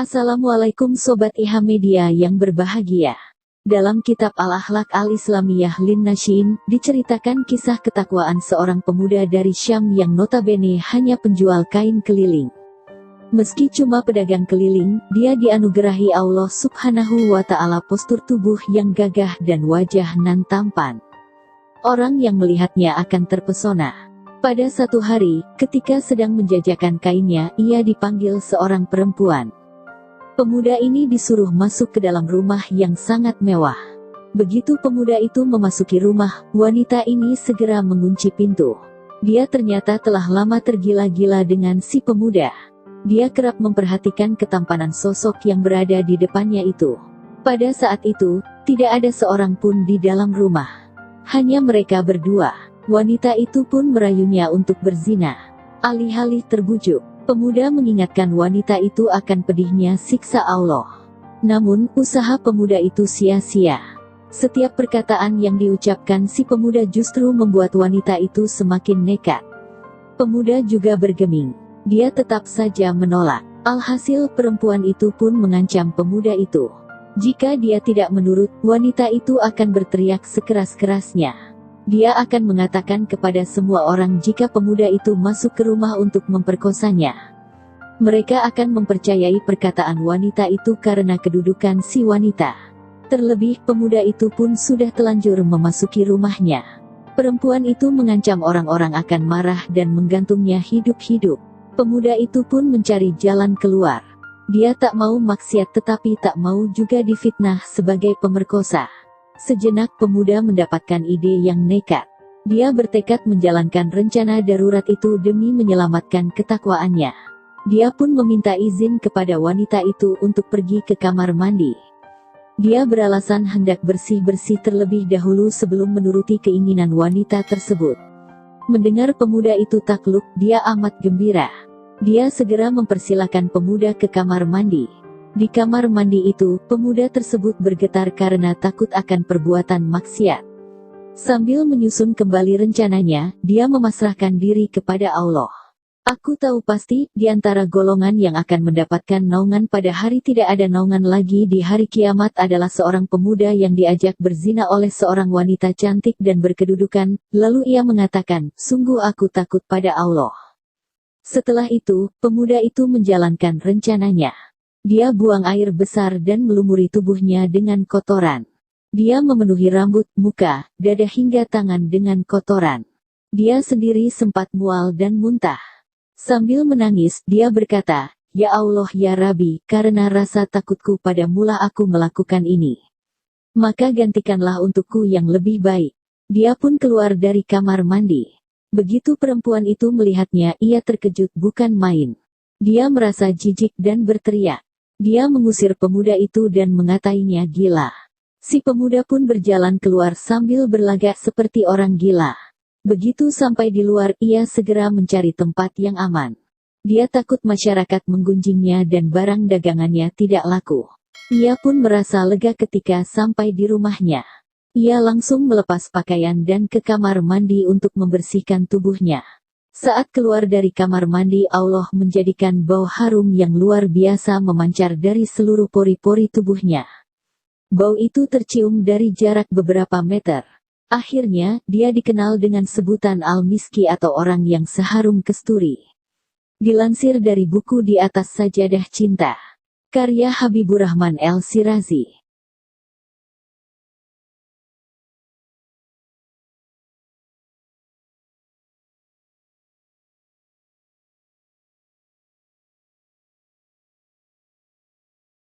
Assalamualaikum Sobat IHA Media yang berbahagia. Dalam kitab Al-Akhlaq Al-Islamiyah Lin-Nasyin, diceritakan kisah ketakwaan seorang pemuda dari Syam yang notabene hanya penjual kain keliling. Meski cuma pedagang keliling, dia dianugerahi Allah Subhanahu wa Ta'ala postur tubuh yang gagah dan wajah nan tampan. Orang yang melihatnya akan terpesona. Pada satu hari, ketika sedang menjajakan kainnya, ia dipanggil seorang perempuan. Pemuda ini disuruh masuk ke dalam rumah yang sangat mewah. Begitu pemuda itu memasuki rumah, wanita ini segera mengunci pintu. Dia ternyata telah lama tergila-gila dengan si pemuda. Dia kerap memperhatikan ketampanan sosok yang berada di depannya itu. Pada saat itu, tidak ada seorang pun di dalam rumah. Hanya mereka berdua. Wanita itu pun merayunya untuk berzina. Alih-alih terbujuk, pemuda mengingatkan wanita itu akan pedihnya siksa Allah. Namun, usaha pemuda itu sia-sia. Setiap perkataan yang diucapkan si pemuda justru membuat wanita itu semakin nekat. Pemuda juga bergeming. Dia tetap saja menolak. Alhasil perempuan itu pun mengancam pemuda itu. Jika dia tidak menurut, wanita itu akan berteriak sekeras-kerasnya. Dia akan mengatakan kepada semua orang jika pemuda itu masuk ke rumah untuk memperkosanya. Mereka akan mempercayai perkataan wanita itu karena kedudukan si wanita. Terlebih, pemuda itu pun sudah telanjur memasuki rumahnya. Perempuan itu mengancam orang-orang akan marah dan menggantungnya hidup-hidup. Pemuda itu pun mencari jalan keluar. Dia tak mau maksiat tetapi tak mau juga difitnah sebagai pemerkosa. Sejenak pemuda mendapatkan ide yang nekat. Dia bertekad menjalankan rencana darurat itu demi menyelamatkan ketakwaannya. Dia pun meminta izin kepada wanita itu untuk pergi ke kamar mandi. Dia beralasan hendak bersih-bersih terlebih dahulu sebelum menuruti keinginan wanita tersebut. Mendengar pemuda itu takluk, dia amat gembira. Dia segera mempersilahkan pemuda ke kamar mandi. Di kamar mandi itu, pemuda tersebut bergetar karena takut akan perbuatan maksiat. Sambil menyusun kembali rencananya, dia memasrahkan diri kepada Allah. Aku tahu pasti, di antara golongan yang akan mendapatkan naungan pada hari tidak ada naungan lagi di hari kiamat adalah seorang pemuda yang diajak berzina oleh seorang wanita cantik dan berkedudukan. Lalu ia mengatakan, sungguh aku takut pada Allah. Setelah itu, pemuda itu menjalankan rencananya. Dia buang air besar dan melumuri tubuhnya dengan kotoran. Dia memenuhi rambut, muka, dada hingga tangan dengan kotoran. Dia sendiri sempat mual dan muntah. Sambil menangis, dia berkata, Ya Allah ya Rabbi, karena rasa takutku padamulah aku melakukan ini. Maka gantikanlah untukku yang lebih baik. Dia pun keluar dari kamar mandi. Begitu perempuan itu melihatnya, ia terkejut bukan main. Dia merasa jijik dan berteriak. Dia mengusir pemuda itu dan mengatainya gila. Si pemuda pun berjalan keluar sambil berlagak seperti orang gila. Begitu sampai di luar, ia segera mencari tempat yang aman. Dia takut masyarakat menggunjingnya dan barang dagangannya tidak laku. Ia pun merasa lega ketika sampai di rumahnya. Ia langsung melepas pakaian dan ke kamar mandi untuk membersihkan tubuhnya. Saat keluar dari kamar mandi, Allah menjadikan bau harum yang luar biasa memancar dari seluruh pori-pori tubuhnya. Bau itu tercium dari jarak beberapa meter. Akhirnya, dia dikenal dengan sebutan Al-Miski atau orang yang seharum kesturi. Dilansir dari buku Di Atas Sajadah Cinta, karya Habibur Rahman El-Shirazi.